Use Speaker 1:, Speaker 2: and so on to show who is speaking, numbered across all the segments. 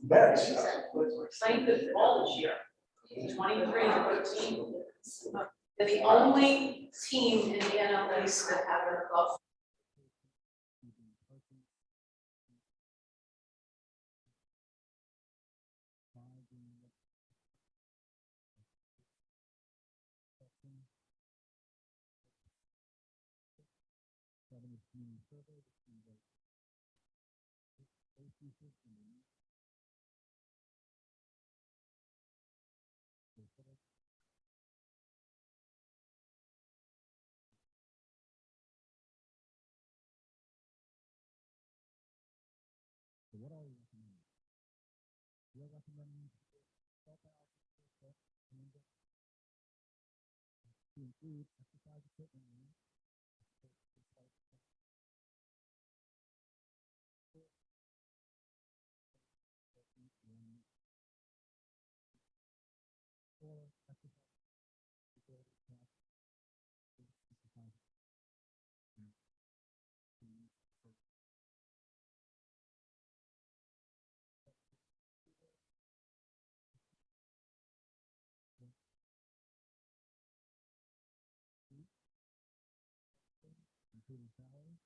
Speaker 1: We're playing good ball this year, 23-13. They're the only team in the NL East that have an above.
Speaker 2: What are you recommending? You're recommending to include exercise equipment rooms, or exercise including salaries.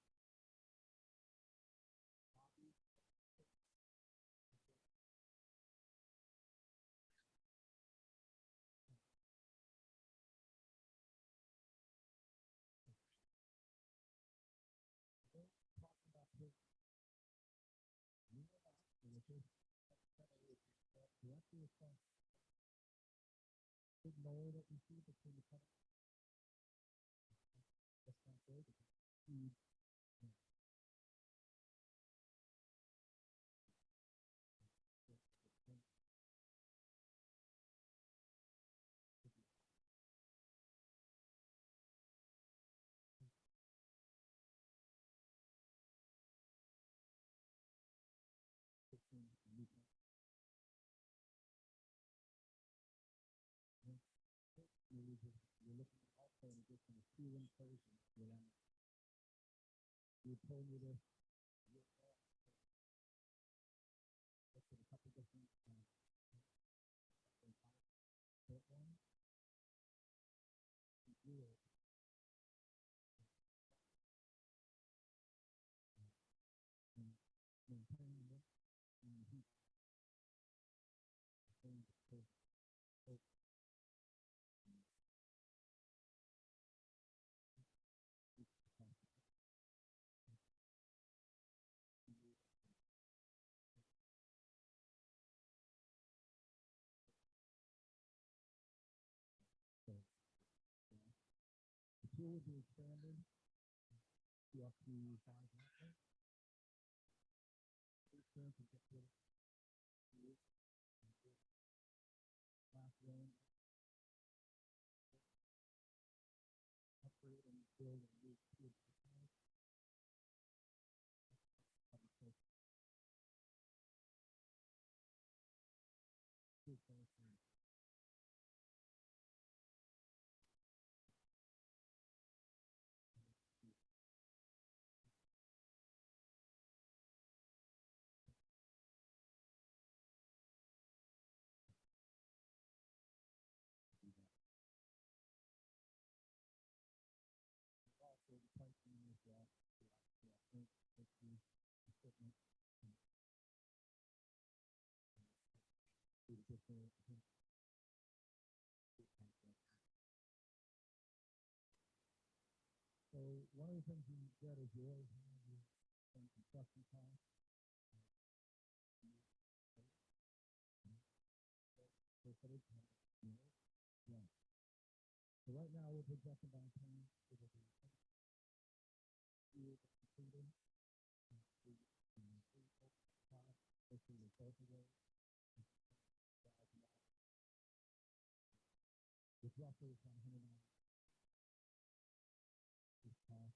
Speaker 2: Lower that we see between the that's not good. You're looking also in addition to fueling versions. You told me this. A couple different the tool will be expanded to up to 5 outlets. Classroom. Upgrade and build a new kids. So one of the things you get is you always have some construction costs. So right now we're projecting by time it will be completed. With roughly $100 cost.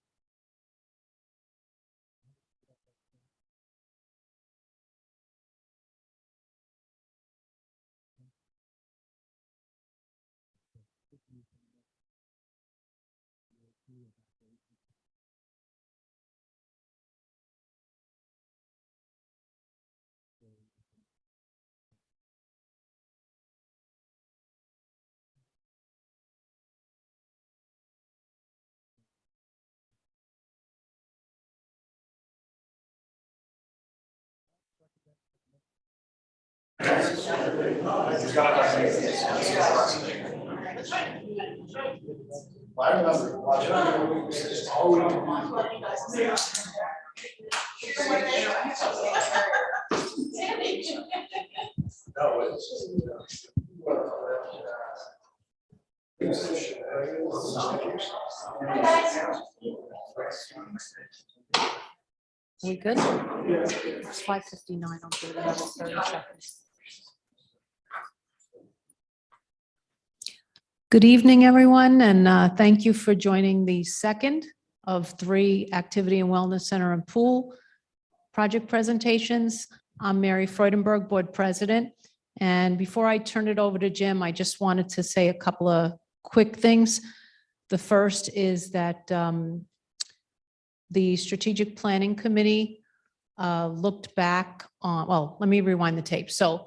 Speaker 3: I remember watching. No,
Speaker 4: We good? It's 5:59. I'll do it another 30 seconds. Good evening, everyone, and thank you for joining the second of 3 Activity and Wellness Center and Pool project presentations. I'm Mary Freudenberg, Board President. And before I turn it over to Jim, I just wanted to say a couple of quick things. The first is that the Strategic Planning Committee looked back on, well, let me rewind the tape. So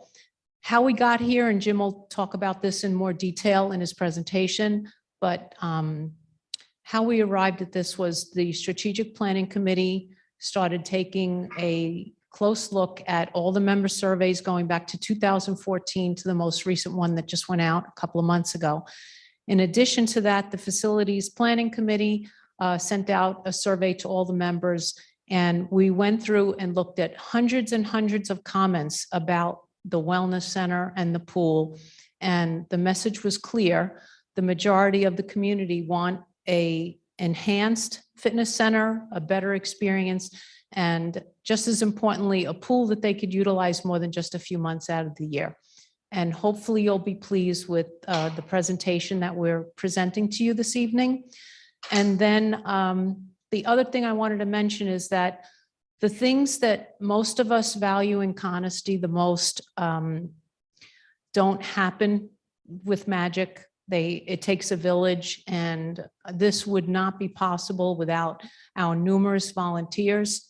Speaker 4: how we got here, and Jim will talk about this in more detail in his presentation, but how we arrived at this was the Strategic Planning Committee started taking a close look at all the member surveys going back to 2014 to the most recent one that just went out a couple of months ago. In addition to that, the Facilities Planning Committee sent out a survey to all the members, and we went through and looked at hundreds and hundreds of comments about the wellness center and the pool. And the message was clear. The majority of the community want a enhanced fitness center, a better experience, and just as importantly, a pool that they could utilize more than just a few months out of the year. And hopefully you'll be pleased with the presentation that we're presenting to you this evening. And then the other thing I wanted to mention is that the things that most of us value in Conisty the most don't happen with magic. It takes a village, and this would not be possible without our numerous volunteers.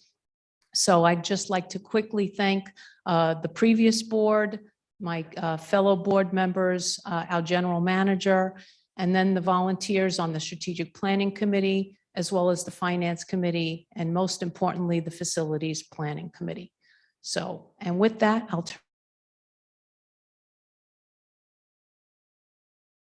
Speaker 4: So I'd just like to quickly thank the previous board, my fellow board members, our general manager, and then the volunteers on the Strategic Planning Committee, as well as the Finance Committee, and most importantly, the Facilities Planning Committee. So, and with that, I'll turn.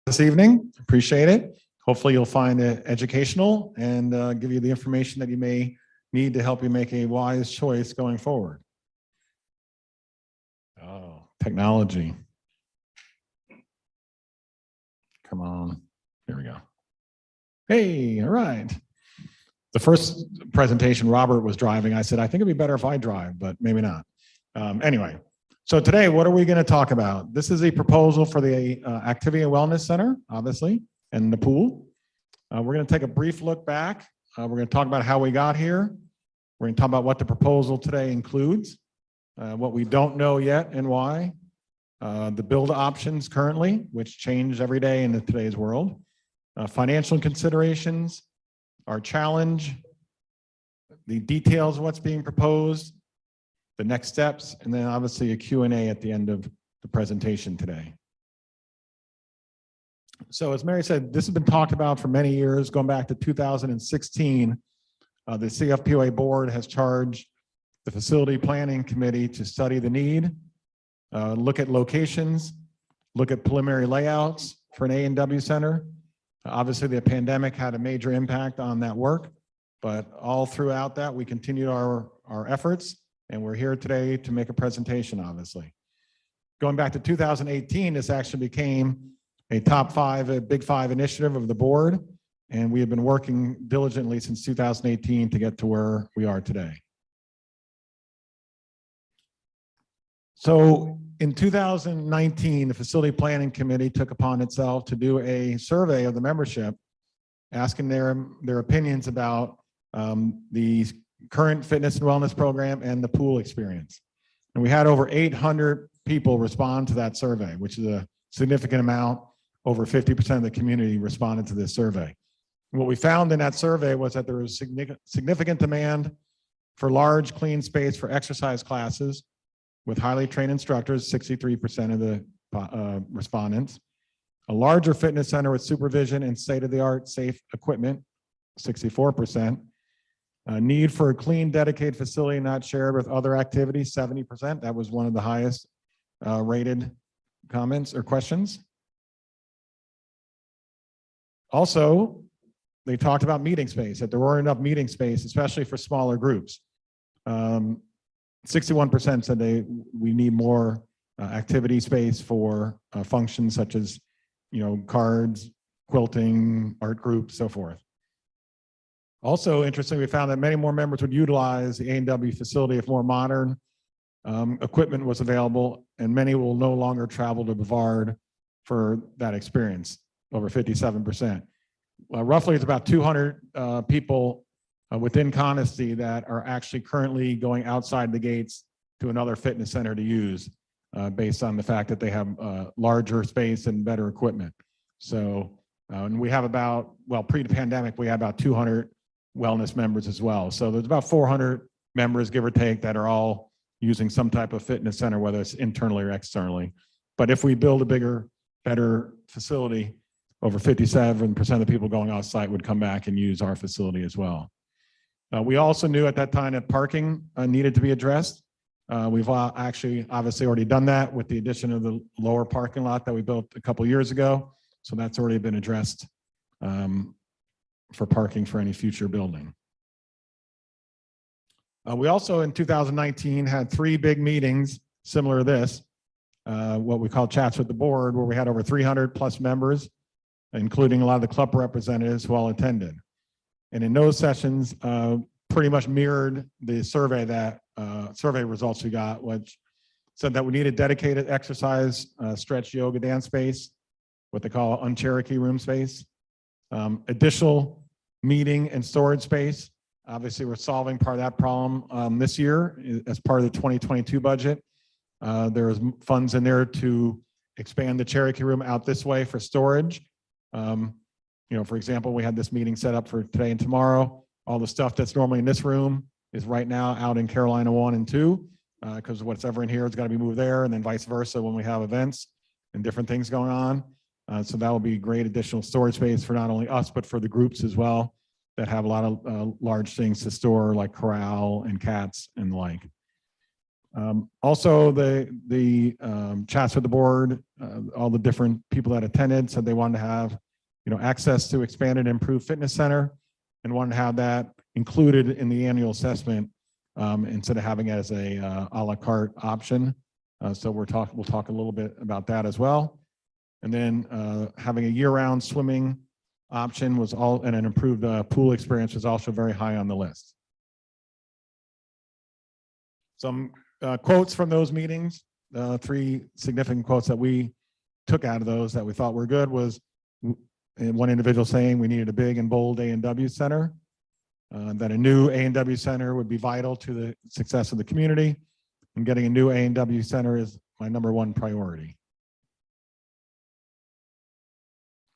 Speaker 5: This evening, appreciate it. Hopefully you'll find it educational and give you the information that you may need to help you make a wise choice going forward. Oh, technology. Come on, here we go. Hey, all right. The first presentation, Robert was driving. I said, I think it'd be better if I drive, but maybe not. Anyway, so today, what are we going to talk about? This is a proposal for the Activity and Wellness Center, obviously, and the pool. We're going to take a brief look back. We're going to talk about how we got here. We're going to talk about what the proposal today includes, what we don't know yet and why, the build options currently, which change every day in today's world, financial considerations, our challenge, the details of what's being proposed, the next steps, and then obviously a Q&A at the end of the presentation today. So as Mary said, this has been talked about for many years, going back to 2016. The CFPOA board has charged the Facility Planning Committee to study the need, look at locations, look at preliminary layouts for an A&W center. Obviously, the pandemic had a major impact on that work, but all throughout that, we continued our efforts, and we're here today to make a presentation, obviously. Going back to 2018, this actually became a top 5, a big 5 initiative of the board, and we have been working diligently since 2018 to get to where we are today. So in 2019, the Facility Planning Committee took upon itself to do a survey of the membership, asking their opinions about the current fitness and wellness program and the pool experience. And we had over 800 people respond to that survey, which is a significant amount. Over 50% of the community responded to this survey. And what we found in that survey was that there was significant demand for large, clean space for exercise classes with highly trained instructors, 63% of the respondents. A larger fitness center with supervision and state-of-the-art safe equipment, 64%. A need for a clean, dedicated facility not shared with other activities, 70%. That was one of the highest rated comments or questions. Also, they talked about meeting space, that there weren't enough meeting space, especially for smaller groups. 61% said we need more activity space for functions such as, cards, quilting, art groups, so forth. Also, interestingly, we found that many more members would utilize the A&W facility if more modern equipment was available, and many will no longer travel to Brevard for that experience, over 57%. Roughly, it's about 200 people within Coniston that are actually currently going outside the gates to another fitness center to use based on the fact that they have larger space and better equipment. So, and we have about, pre-pandemic, we had about 200 wellness members as well. So there's about 400 members, give or take, that are all using some type of fitness center, whether it's internally or externally. But if we build a bigger, better facility, over 57% of the people going off site would come back and use our facility as well. We also knew at that time that parking needed to be addressed. We've actually obviously already done that with the addition of the lower parking lot that we built a couple years ago. So that's already been addressed for parking for any future building. We also in 2019 had 3 big meetings similar to this, what we call chats with the board, where we had over 300 plus members, including a lot of the club representatives who all attended. And in those sessions, pretty much mirrored the survey results we got, which said that we needed dedicated exercise, stretch, yoga, dance space, what they call un-Cherokee room space, additional meeting and storage space. Obviously, we're solving part of that problem this year as part of the 2022 budget. There's funds in there to expand the Cherokee room out this way for storage. For example, we had this meeting set up for today and tomorrow. All the stuff that's normally in this room is right now out in Carolina 1 and 2, because what's ever in here is got to be moved there, and then vice versa when we have events and different things going on. So that will be great additional storage space for not only us, but for the groups as well that have a lot of large things to store, like corral and cats and the like. Also, the chats with the board, all the different people that attended said they wanted to have access to expanded and improved fitness center, and wanted to have that included in the annual assessment instead of having it as a la carte option. So we'll talk a little bit about that as well. And then having a year-round swimming option was all, and an improved pool experience was also very high on the list. Some quotes from those meetings, 3 significant quotes that we took out of those that we thought were good was one individual saying we needed a big and bold A&W center, that a new A&W center would be vital to the success of the community, and getting a new A&W center is my #1 priority.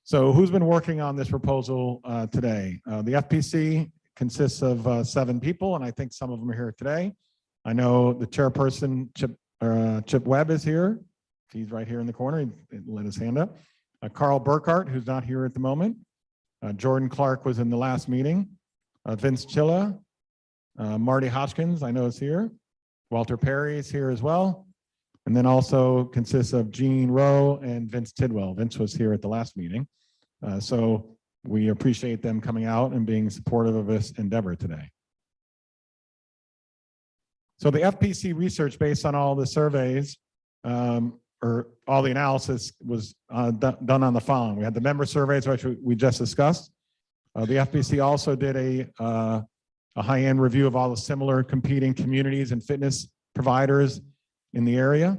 Speaker 5: So who's been working on this proposal today? The FPC consists of 7 people, and I think some of them are here today. I know the chairperson, Chip Webb, is here. He's right here in the corner. He let his hand up. Carl Burkhart, who's not here at the moment. Jordan Clark was in the last meeting. Vince Chilla, Marty Hodgkins, I know is here. Walter Perry is here as well. And then also consists of Gene Rowe and Vince Tidwell. Vince was here at the last meeting. So we appreciate them coming out and being supportive of this endeavor today. So the FPC research, based on all the surveys, or all the analysis, was done on the following. We had the member surveys, which we just discussed. The FPC also did a high-end review of all the similar competing communities and fitness providers in the area.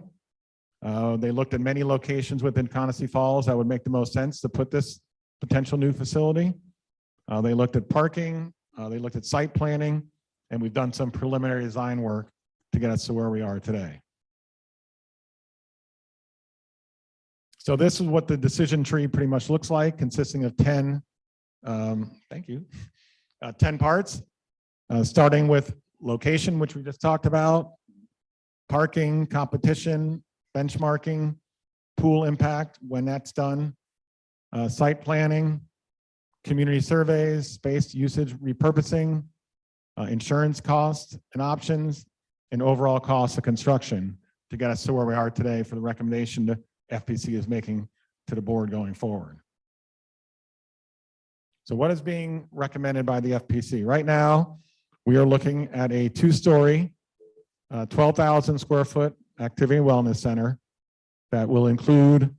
Speaker 5: They looked at many locations within Coniston Falls that would make the most sense to put this potential new facility. They looked at parking, they looked at site planning, and we've done some preliminary design work to get us to where we are today. So this is what the decision tree pretty much looks like, consisting of 10, 10 parts, starting with location, which we just talked about, parking, competition, benchmarking, pool impact when that's done, site planning, community surveys, space usage repurposing, insurance costs and options, and overall cost of construction. to get us to where we are today for the recommendation the FPC is making to the board going forward. So what is being recommended by the FPC? Right now, we are looking at a 2-story, 12,000 square foot activity and wellness center that will include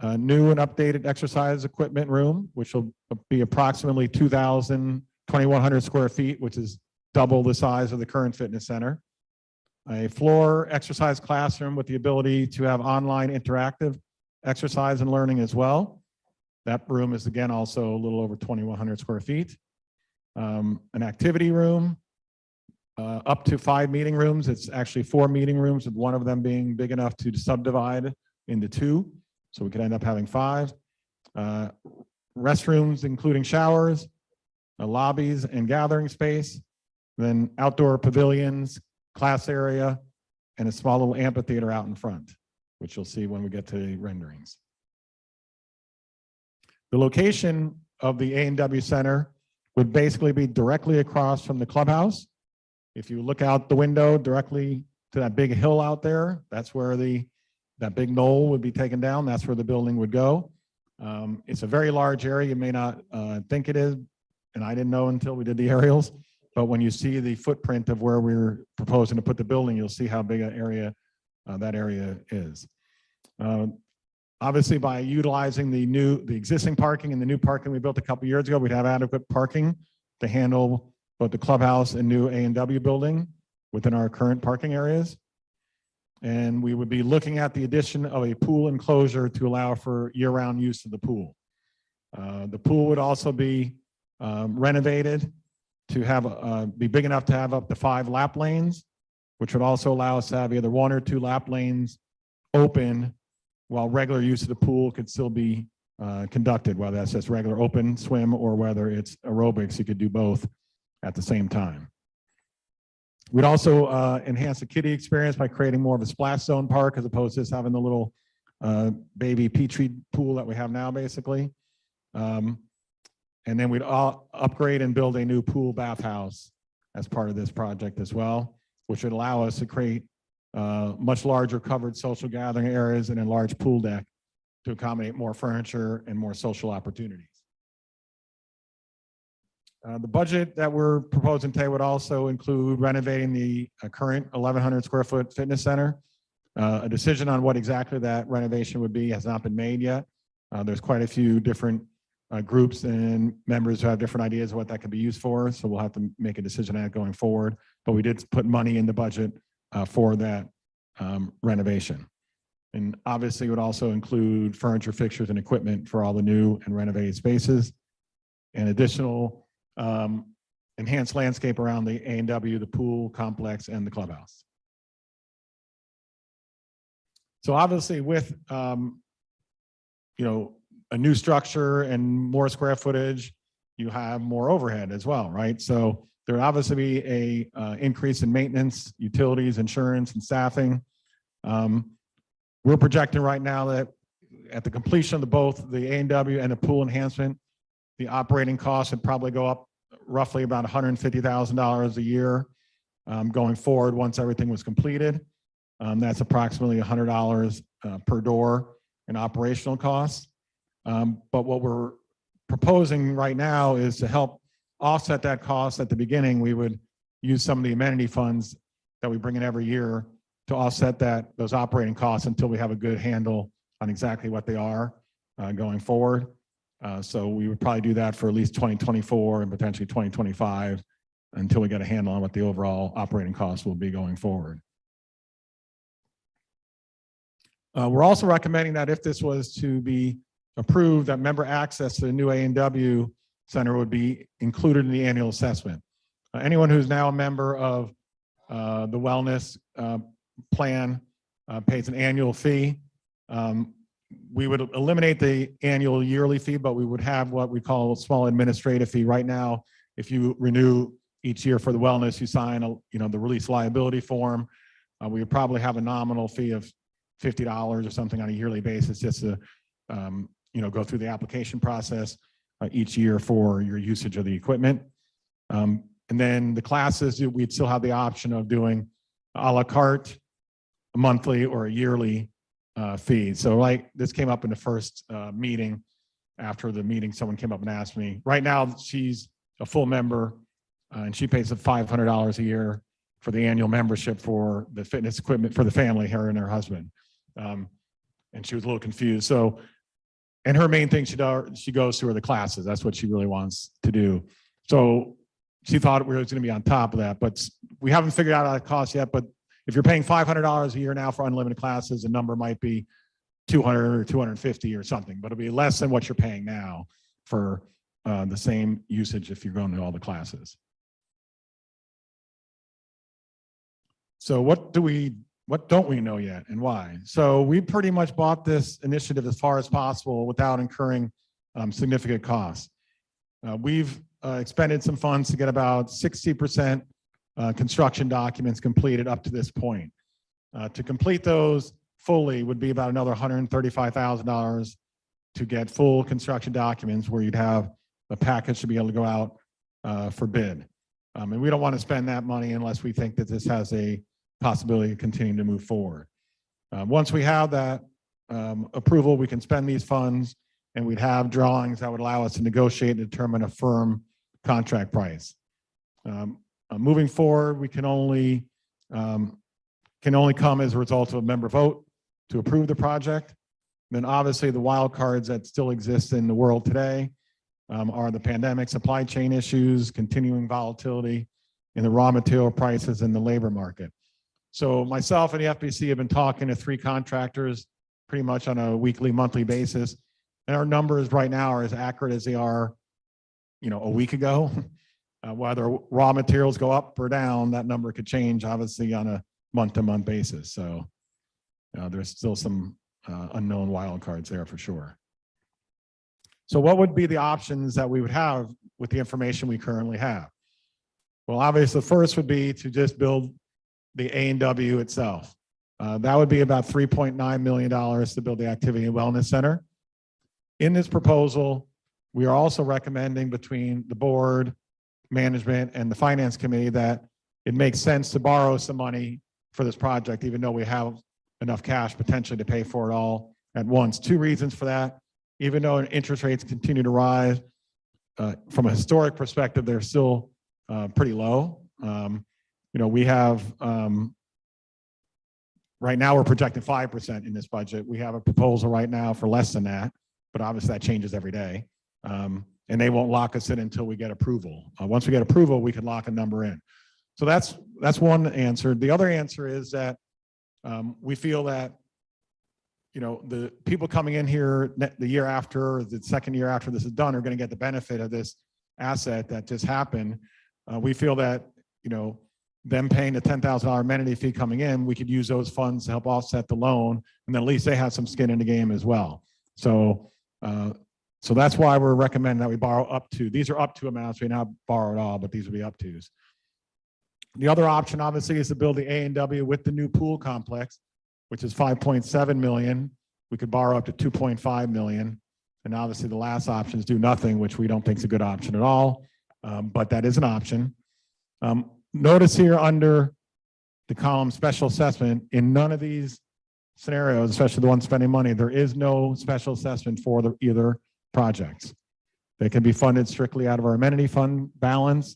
Speaker 5: a new and updated exercise equipment room, which will be approximately 2,100 square feet, which is double the size of the current fitness center. A floor exercise classroom with the ability to have online interactive exercise and learning as well. That room is again also a little over 2,100 square feet. An activity room, up to 5 meeting rooms. It's actually 4 meeting rooms, with one of them being big enough to subdivide into 2. So we could end up having 5. Restrooms, including showers, lobbies and gathering space, then outdoor pavilions, class area, and a small little amphitheater out in front, which you'll see when we get to the renderings. The location of the A&W Center would basically be directly across from the clubhouse. If you look out the window directly to that big hill out there, that's where that big knoll would be taken down. That's where the building would go. It's a very large area. You may not think it is, and I didn't know until we did the aerials. But when you see the footprint of where we're proposing to put the building, you'll see how big an area that area is. Obviously, by utilizing the existing parking and the new parking we built a couple years ago, we'd have adequate parking to handle both the clubhouse and new A&W building within our current parking areas. And we would be looking at the addition of a pool enclosure to allow for year-round use of the pool. The pool would also be renovated to have be big enough to have up to 5 lap lanes, which would also allow us to have either 1 or 2 lap lanes open while regular use of the pool could still be conducted, whether that's just regular open swim or whether it's aerobics. You could do both at the same time. We'd also enhance the kiddie experience by creating more of a splash zone park as opposed to just having the little baby Petri pool that we have now, basically. And then we'd upgrade and build a new pool bathhouse as part of this project as well, which would allow us to create much larger covered social gathering areas and a large pool deck to accommodate more furniture and more social opportunities. The budget that we're proposing today would also include renovating the current 1,100 square foot fitness center. A decision on what exactly that renovation would be has not been made yet. There's quite a few different groups and members who have different ideas of what that could be used for, so we'll have to make a decision on that going forward. But we did put money in the budget for that renovation. And obviously it would also include furniture, fixtures, and equipment for all the new and renovated spaces, and additional enhanced landscape around the A&W, the pool complex, and the clubhouse. So obviously with a new structure and more square footage, you have more overhead as well, right? So there would obviously be a increase in maintenance, utilities, insurance, and staffing. We're projecting right now that at the completion of both the A&W and the pool enhancement, the operating costs would probably go up roughly about $150,000 a year going forward once everything was completed. That's approximately $100 per door in operational costs. But what we're proposing right now is to help offset that cost at the beginning. We would use some of the amenity funds that we bring in every year to offset those operating costs until we have a good handle on exactly what they are going forward. So we would probably do that for at least 2024 and potentially 2025 until we get a handle on what the overall operating costs will be going forward. We're also recommending that if this was to be approved, that member access to the new A&W Center would be included in the annual assessment. Anyone who's now a member of the wellness plan pays an annual fee. We would eliminate the annual yearly fee, but we would have what we call a small administrative fee. Right now, if you renew each year for the wellness, you sign the release liability form. We would probably have a nominal fee of $50 or something on a yearly basis just to go through the application process each year for your usage of the equipment. And then the classes, we'd still have the option of doing a la carte a monthly or a yearly fee. So like this came up in the first meeting. After the meeting, someone came up and asked me. Right now, she's a full member and she pays $500 a year for the annual membership for the fitness equipment for the family, her and her husband. And she was a little confused. So, and her main thing she goes to are the classes. That's what she really wants to do. So she thought we were going to be on top of that, but we haven't figured out how it costs yet. But if you're paying $500 a year now for unlimited classes, the number might be 200 or 250 or something, but it'll be less than what you're paying now for the same usage if you're going to all the classes. So what don't we know yet and why? So we pretty much bought this initiative as far as possible without incurring significant costs. We've expended some funds to get about 60% construction documents completed up to this point. To complete those fully would be about another $135,000 to get full construction documents where you'd have a package to be able to go out for bid. And we don't want to spend that money unless we think that this has a possibility of continuing to move forward. Once we have that approval, we can spend these funds and we'd have drawings that would allow us to negotiate and determine a firm contract price. Moving forward, we can only come as a result of a member vote to approve the project. Then obviously the wild cards that still exist in the world today are the pandemic, supply chain issues, continuing volatility in the raw material prices and the labor market. So myself and the FPC have been talking to 3 contractors pretty much on a weekly, monthly basis. And our numbers right now are as accurate as they are, a week ago. Whether raw materials go up or down, that number could change obviously on a month-to-month basis. So there's still some unknown wild cards there for sure. So what would be the options that we would have with the information we currently have? Well, obviously the first would be to just build the A&W itself. That would be about $3.9 million to build the Activity and Wellness Center. In this proposal, we are also recommending between the board, management, and the finance committee that it makes sense to borrow some money for this project, even though we have enough cash potentially to pay for it all at once. 2 reasons for that. Even though interest rates continue to rise, from a historic perspective, they're still pretty low. We have, right now we're projecting 5% in this budget. We have a proposal right now for less than that, but obviously that changes every day. And they won't lock us in until we get approval. Once we get approval, we can lock a number in. So that's one answer. The other answer is that we feel that, the people coming in here the year after, or the second year after this is done, are going to get the benefit of this asset that just happened. We feel that, them paying a $10,000 amenity fee coming in, we could use those funds to help offset the loan, and then at least they have some skin in the game as well. So that's why we're recommending that we borrow up to, these are up to amounts, we not borrow at all, but these would be up tos. The other option obviously is to build the A&W with the new pool complex, which is $5.7 million. We could borrow up to $2.5 million. And obviously the last option is do nothing, which we don't think is a good option at all, but that is an option. Notice here under the column special assessment, in none of these scenarios, especially the one spending money, there is no special assessment for either projects. They can be funded strictly out of our amenity fund balance,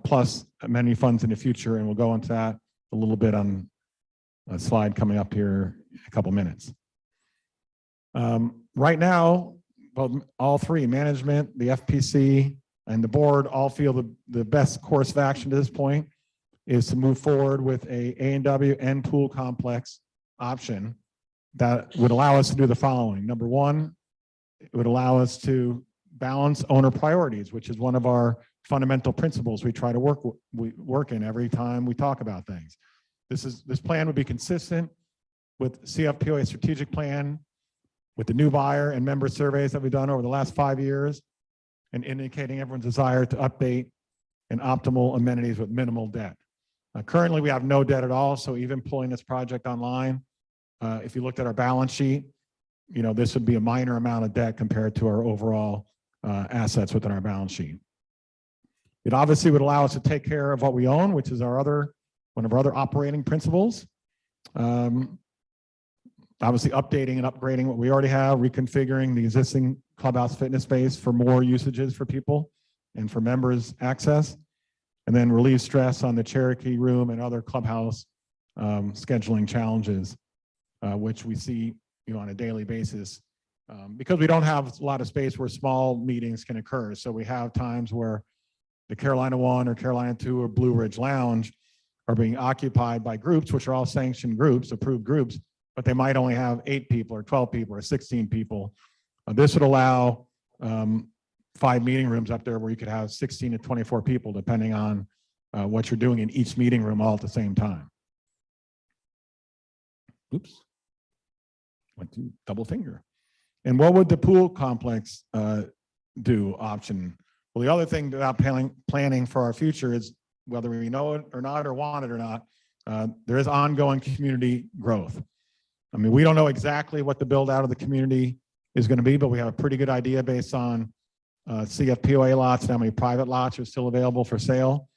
Speaker 5: plus amenity funds in the future, and we'll go into that a little bit on a slide coming up here in a couple minutes. Right now, all 3, management, the FPC, and the board all feel the best course of action to this point is to move forward with a A&W and pool complex option that would allow us to do the following. Number 1, it would allow us to balance owner priorities, which is one of our fundamental principles we try to work in every time we talk about things. This plan would be consistent with CFPOA strategic plan, with the new buyer and member surveys that we've done over the last 5 years, and indicating everyone's desire to update and optimal amenities with minimal debt. Currently, we have no debt at all, so even pulling this project online, if you looked at our balance sheet, this would be a minor amount of debt compared to our overall assets within our balance sheet. It obviously would allow us to take care of what we own, which is one of our other operating principles. Obviously updating and upgrading what we already have, reconfiguring the existing clubhouse fitness space for more usages for people and for members access. And then relieve stress on the Cherokee room and other clubhouse scheduling challenges, which we see, on a daily basis. Because we don't have a lot of space where small meetings can occur. So we have times where the Carolina 1 or Carolina 2 or Blue Ridge Lounge are being occupied by groups, which are all sanctioned groups, approved groups, but they might only have 8 people or 12 people or 16 people. This would allow 5 meeting rooms up there where you could have 16 to 24 people, depending on what you're doing in each meeting room all at the same time. Oops, went to double finger. And what would the pool complex do option? Well, the other thing about planning for our future is whether we know it or not or want it or not, there is ongoing community growth. I mean, we don't know exactly what the build out of the community is going to be, but we have a pretty good idea based on CFPOA lots and how many private lots are still available for sale.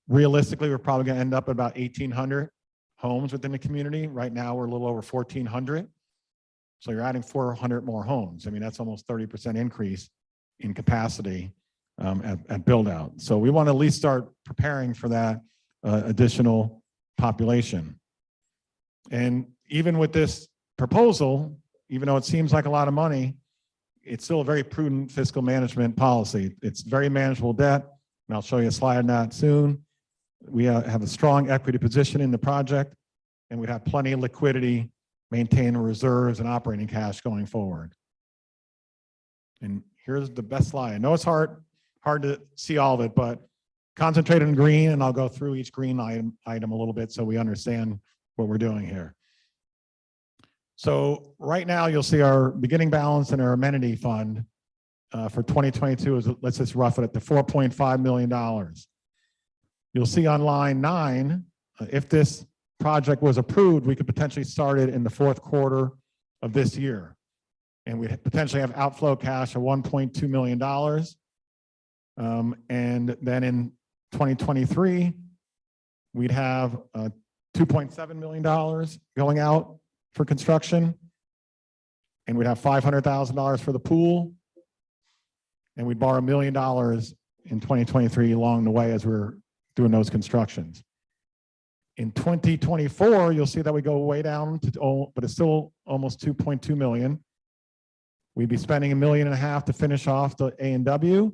Speaker 5: Realistically, we're probably going to end up at about 1,800 homes within the community. Right now, we're a little over 1,400. So you're adding 400 more homes. I mean, that's almost 30% increase in capacity at build out. So we want to at least start preparing for that additional population. And even with this proposal, even though it seems like a lot of money, it's still a very prudent fiscal management policy. It's very manageable debt, and I'll show you a slide on that soon. We have a strong equity position in the project, and we have plenty of liquidity, maintain reserves and operating cash going forward. And here's the best slide. I know it's hard to see all of it, but concentrate on green, and I'll go through each green item a little bit so we understand what we're doing here. So right now you'll see our beginning balance in our amenity fund for 2022 is, let's just rough it at the $4.5 million. You'll see on line 9, if this project was approved, we could potentially start it in the 4th quarter of this year. And we potentially have outflow cash of $1.2 million. And then in 2023, we'd have $2.7 million going out for construction. And we'd have $500,000 for the pool. And we'd borrow $1 million in 2023 along the way as we're doing those constructions. In 2024, you'll see that we go way down to, but it's still almost 2.2 million. We'd be spending $1.5 million to finish off the A&W.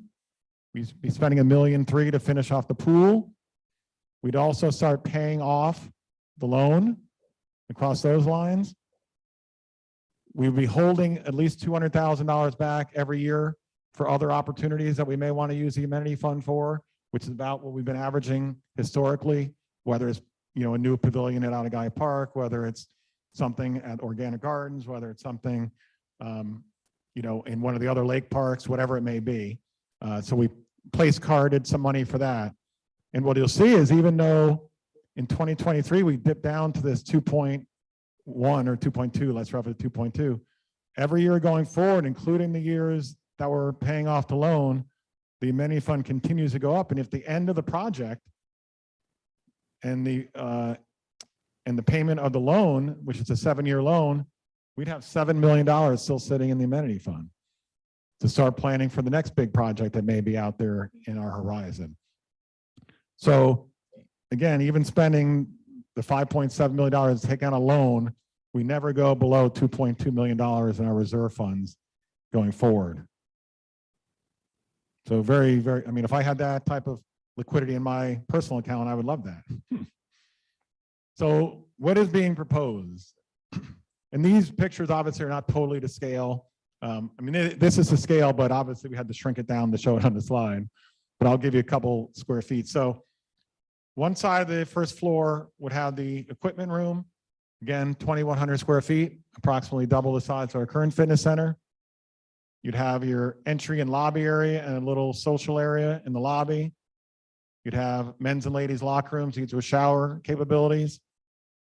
Speaker 5: We'd be spending $1.3 million to finish off the pool. We'd also start paying off the loan across those lines. We'd be holding at least $200,000 back every year for other opportunities that we may want to use the amenity fund for, which is about what we've been averaging historically, whether it's a new pavilion at Outagai Park, whether it's something at Organic Gardens, whether it's something, in one of the other lake parks, whatever it may be. So we place carded some money for that. And what you'll see is even though in 2023, we dipped down to this 2.1 or 2.2, let's rough it 2.2. Every year going forward, including the years that we're paying off the loan, the amenity fund continues to go up. And if the end of the project and the payment of the loan, which is a 7-year loan, we'd have $7 million still sitting in the amenity fund to start planning for the next big project that may be out there in our horizon. So again, even spending the $5.7 million to take out a loan, we never go below $2.2 million in our reserve funds going forward. So very, very, I mean, if I had that type of liquidity in my personal account, I would love that. So what is being proposed? And these pictures obviously are not totally to scale. I mean, this is to scale, but obviously we had to shrink it down to show it on the slide. But I'll give you a couple square feet. So one side of the first floor would have the equipment room. Again, 2,100 square feet, approximately double the size of our current fitness center. You'd have your entry and lobby area and a little social area in the lobby. You'd have men's and ladies' locker rooms, each with shower capabilities.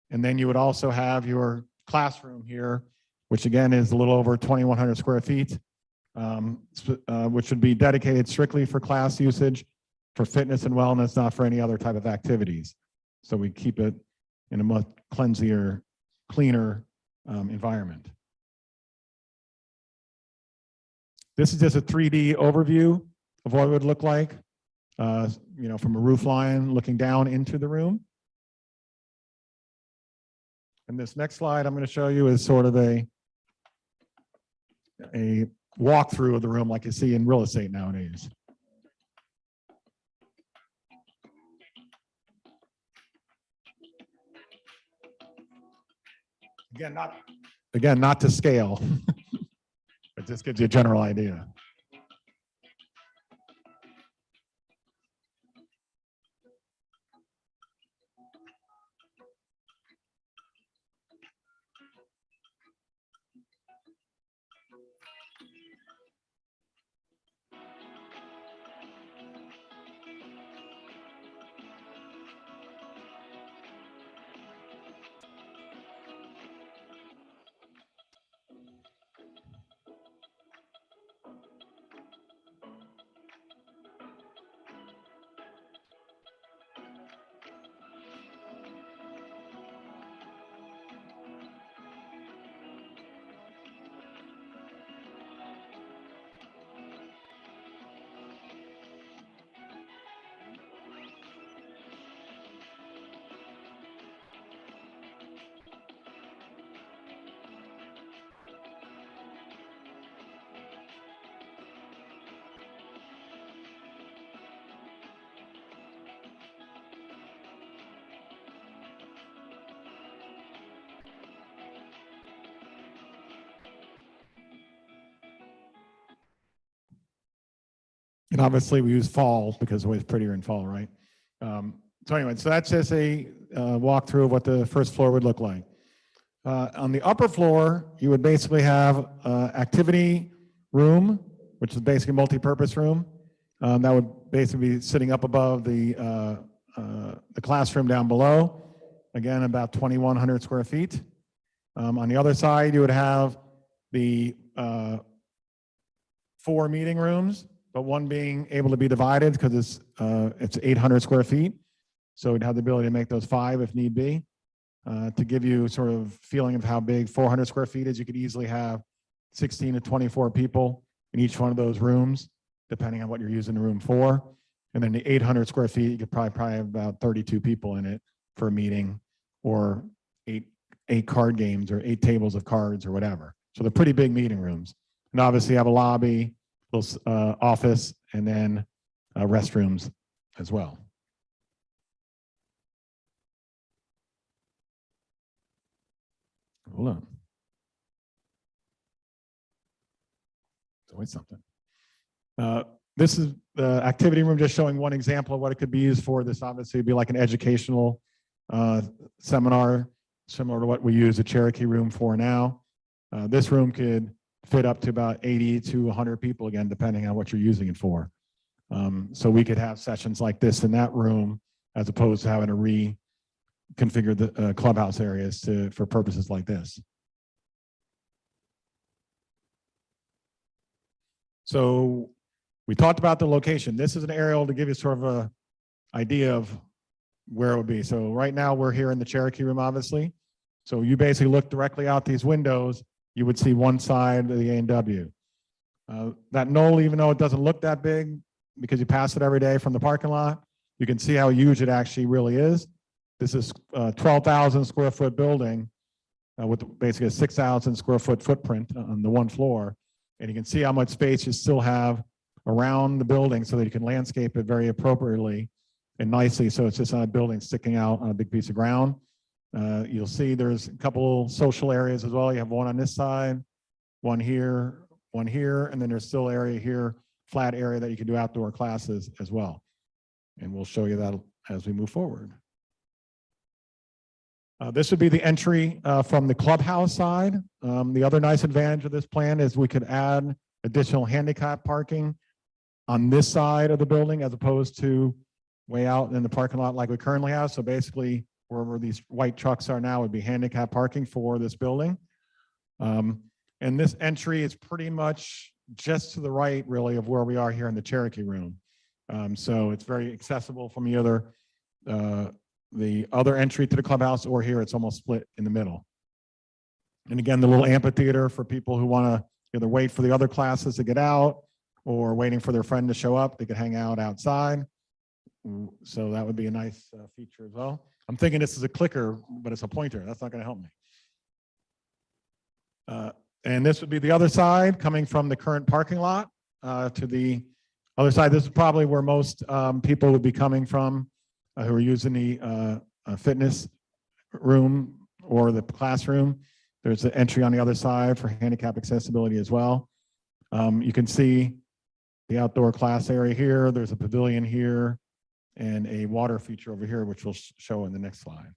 Speaker 5: And then you would also have your classroom here, which again is a little over 2,100 square feet, which would be dedicated strictly for class usage, for fitness and wellness, not for any other type of activities. So we keep it in a much cleaner environment. This is just a 3D overview of what it would look like, from a roof line looking down into the room. And this next slide I'm going to show you is sort of a walkthrough of the room like you see in real estate nowadays. Again, not to scale, but just gives you a general idea. And obviously we use fall because it's always prettier in fall, right? So that's just a walkthrough of what the first floor would look like. On the upper floor, you would basically have activity room, which is basically a multi-purpose room. That would basically be sitting up above the classroom down below. Again, about 2,100 square feet. On the other side, you would have the 4 meeting rooms, but one being able to be divided because it's 800 square feet. So we'd have the ability to make those 5 if need be. To give you sort of feeling of how big 400 square feet is, you could easily have 16 to 24 people in each one of those rooms, depending on what you're using the room for. And then the 800 square feet, you could probably have about 32 people in it for a meeting, or eight card games or 8 tables of cards or whatever. So they're pretty big meeting rooms. And obviously you have a lobby, little office, and then restrooms as well. Hold on. There's always something. This is the activity room, just showing one example of what it could be used for. This obviously would be like an educational seminar, similar to what we use the Cherokee room for now. This room could fit up to about 80 to 100 people, again, depending on what you're using it for. So we could have sessions like this in that room, as opposed to having to reconfigure the clubhouse areas for purposes like this. So we talked about the location. This is an aerial to give you sort of a idea of where it would be. So right now we're here in the Cherokee room, obviously. So you basically look directly out these windows, you would see one side of the A&W. That knoll, even though it doesn't look that big, because you pass it every day from the parking lot, you can see how huge it actually really is. This is a 12,000 square foot building with basically a 6,000 square foot footprint on the one floor. And you can see how much space you still have around the building so that you can landscape it very appropriately and nicely. So it's just not a building sticking out on a big piece of ground. You'll see there's a couple social areas as well. You have one on this side, one here, and then there's still area here, flat area that you can do outdoor classes as well. And we'll show you that as we move forward. This would be the entry from the clubhouse side. The other nice advantage of this plan is we could add additional handicap parking on this side of the building as opposed to way out in the parking lot like we currently have. So basically, wherever these white trucks are now would be handicap parking for this building. And this entry is pretty much just to the right, really, of where we are here in the Cherokee room. So it's very accessible from the other the other entry to the clubhouse, or here it's almost split in the middle. And again, the little amphitheater for people who want to either wait for the other classes to get out or waiting for their friend to show up, they could hang out outside. So that would be a nice feature as well. I'm thinking this is a clicker, but it's a pointer. That's not going to help me. And this would be the other side coming from the current parking lot to the other side. This is probably where most people would be coming from who are using the fitness room or the classroom. There's an entry on the other side for handicap accessibility as well. You can see the outdoor class area here. There's a pavilion here and a water feature over here, which we'll show in the next slide.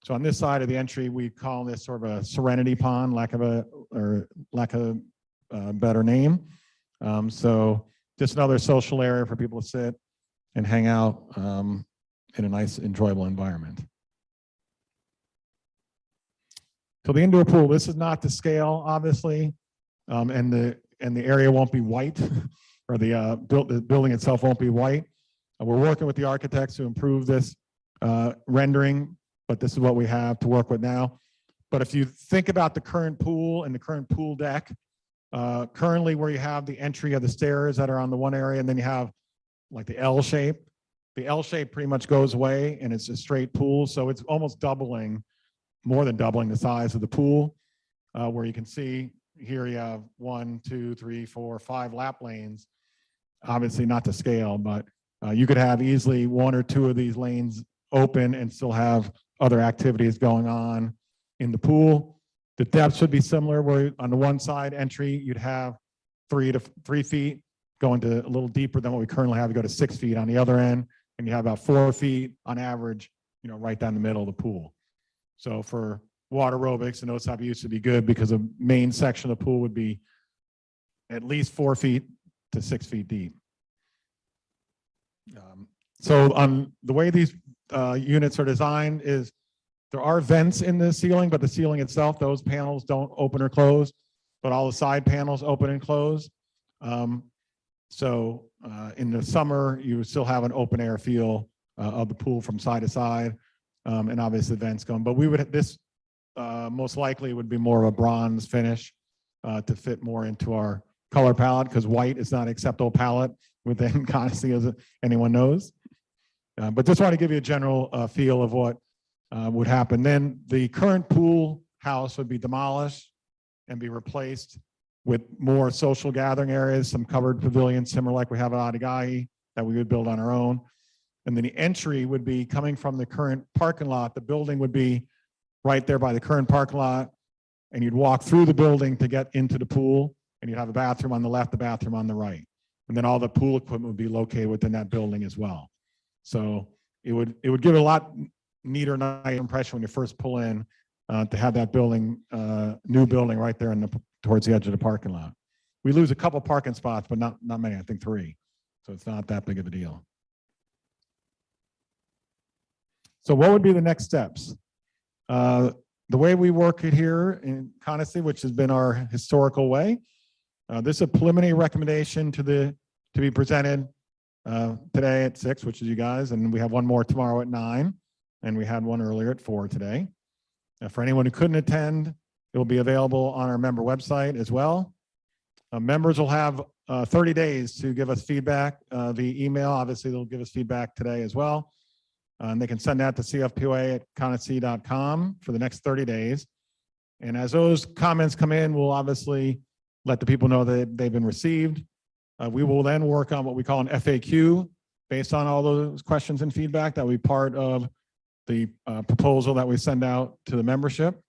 Speaker 5: So on this side of the entry, we call this sort of a serenity pond, lack of a better name. So just another social area for people to sit and hang out in a nice, enjoyable environment. So the indoor pool, this is not to scale, obviously, and the area won't be white, or the building itself won't be white. We're working with the architects to improve this rendering, but this is what we have to work with now. But if you think about the current pool and the current pool deck, currently where you have the entry of the stairs that are on the one area, and then you have like the L shape. The L shape pretty much goes away and it's a straight pool. So it's almost doubling, more than doubling the size of the pool, where you can see here you have 1, 2, 3, 4, 5 lap lanes. Obviously not to scale, but you could have easily 1 or 2 of these lanes open and still have other activities going on in the pool. The depths would be similar, where on the one side entry, you'd have 3 feet, going to a little deeper than what we currently have. You go to 6 feet on the other end, and you have about 4 feet on average, right down the middle of the pool. So for water aerobics and those type of use would be good, because the main section of the pool would be at least 4 feet to 6 feet deep. So on the way these units are designed is there are vents in the ceiling, but the ceiling itself, those panels don't open or close, but all the side panels open and close. So in the summer, you still have an open air feel of the pool from side to side, and obviously the vents going. But we would, this most likely would be more of a bronze finish to fit more into our color palette, because white is not an acceptable palette within Coniston, as anyone knows. But just want to give you a general feel of what would happen. Then the current pool house would be demolished and be replaced with more social gathering areas, some covered pavilions, similar like we have at Adigai, that we would build on our own. And then the entry would be coming from the current parking lot. The building would be right there by the current parking lot, and you'd walk through the building to get into the pool, and you'd have a bathroom on the left, the bathroom on the right. And then all the pool equipment would be located within that building as well. So it would give a lot neater, nice impression when you first pull in to have that building, new building right there towards the edge of the parking lot. We lose a couple parking spots, but not many, I think 3. So it's not that big of a deal. So what would be the next steps? The way we work it here in Coniston, which has been our historical way, this is a preliminary recommendation to be presented today at 6, which is you guys, and we have one more tomorrow at 9, and we had one earlier at 4 today. For anyone who couldn't attend, it will be available on our member website as well. Members will have 30 days to give us feedback via email. Obviously, they'll give us feedback today as well. And they can send that to cfpoa@coniston.com for the next 30 days. And as those comments come in, we'll obviously let the people know that they've been received. We will then work on what we call an FAQ based on all those questions and feedback. That will be part of the proposal that we send out to the membership.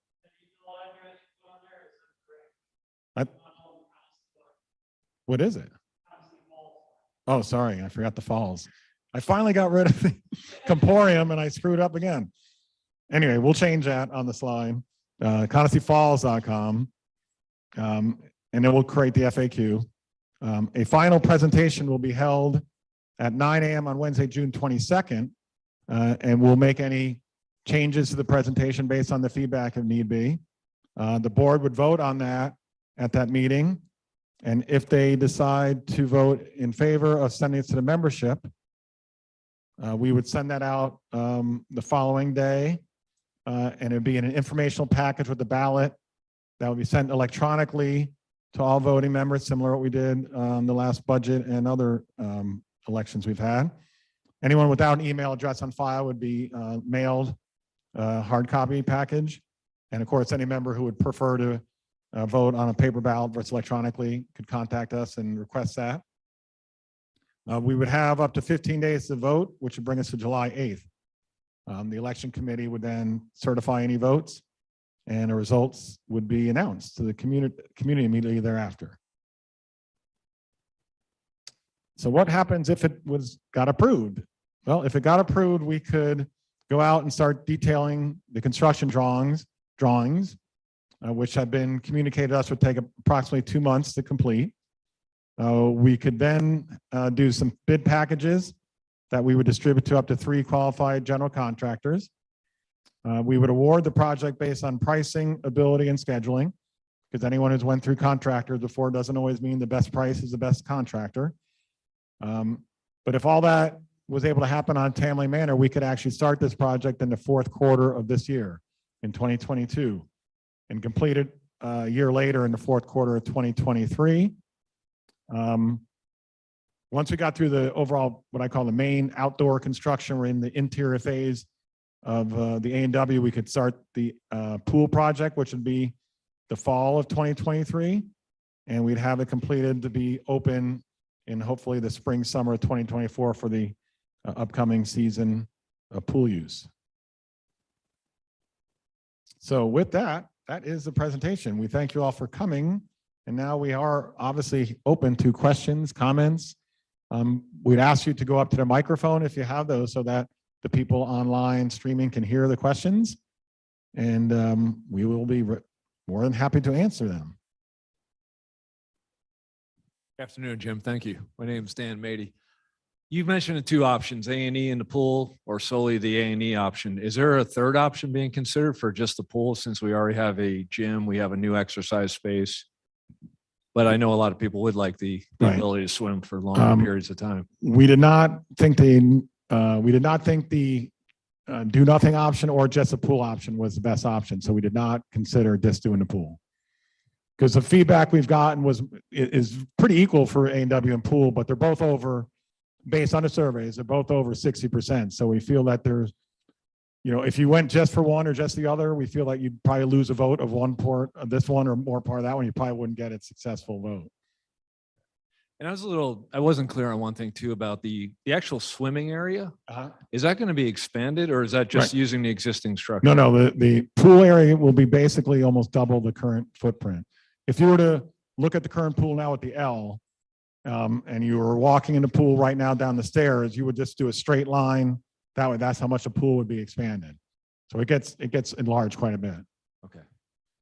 Speaker 5: What is it? Oh, sorry, I forgot the falls. I finally got rid of the Comporium and I screwed up again. Anyway, we'll change that on the slide. ConistonFalls.com, and then we'll create the FAQ. A final presentation will be held at 9 a.m. on Wednesday, June 22nd, and we'll make any changes to the presentation based on the feedback if need be. The board would vote on that at that meeting, and if they decide to vote in favor of sending it to the membership, We would send that out the following day, and it'd be in an informational package with the ballot that would be sent electronically to all voting members, similar to what we did on the last budget and other elections we've had. Anyone without an email address on file would be mailed a hard copy package. And of course, any member who would prefer to vote on a paper ballot versus electronically could contact us and request that. We would have up to 15 days to vote, which would bring us to July 8th. The election committee would then certify any votes, and the results would be announced to the community immediately thereafter. So what happens if it got approved? Well, if it got approved, we could go out and start detailing the construction drawings, which have been communicated to us would take approximately 2 months to complete. We could then do some bid packages that we would distribute to up to 3 qualified general contractors. We would award the project based on pricing, ability, and scheduling, because anyone who's went through contractors before doesn't always mean the best price is the best contractor. But if all that was able to happen on a timely manner, we could actually start this project in the 4th quarter of this year, in 2022, and complete it a year later in the 4th quarter of 2023. Once we got through the overall, what I call the main outdoor construction, we're in the interior phase of the A&W, we could start the pool project, which would be the fall of 2023. And we'd have it completed to be open in hopefully the spring, summer of 2024 for the upcoming season of pool use. So with that, that is the presentation. We thank you all for coming. And now we are obviously open to questions, comments. We'd ask you to go up to the microphone if you have those so that the people online streaming can hear the questions. And we will be more than happy to answer them.
Speaker 6: Good afternoon, Jim. Thank you. My name is Dan Mady. You've mentioned the 2 options, A&E and the pool, or solely the A&E option. Is there a third option being considered for just the pool, since we already have a gym, we have a new exercise space? But I know a lot of people would like the
Speaker 5: Right.
Speaker 6: ability to swim for longer periods of time.
Speaker 5: We did not think the do nothing option or just a pool option was the best option. So we did not consider just doing the pool. Because the feedback we've gotten is pretty equal for A&W and pool, but they're both over, based on the surveys, they're both over 60%. So we feel that there's, if you went just for one or just the other, we feel like you'd probably lose a vote of one part of this one or more part of that one. You probably wouldn't get a successful vote.
Speaker 6: And I wasn't clear on one thing too about the actual swimming area. Is that going to be expanded, or is that just
Speaker 5: Right.
Speaker 6: using the existing structure?
Speaker 5: No, the pool area will be basically almost double the current footprint. If you were to look at the current pool now at the L, and you were walking in the pool right now down the stairs, you would just do a straight line. That way, that's how much the pool would be expanded. So it gets enlarged quite a bit.
Speaker 6: Okay.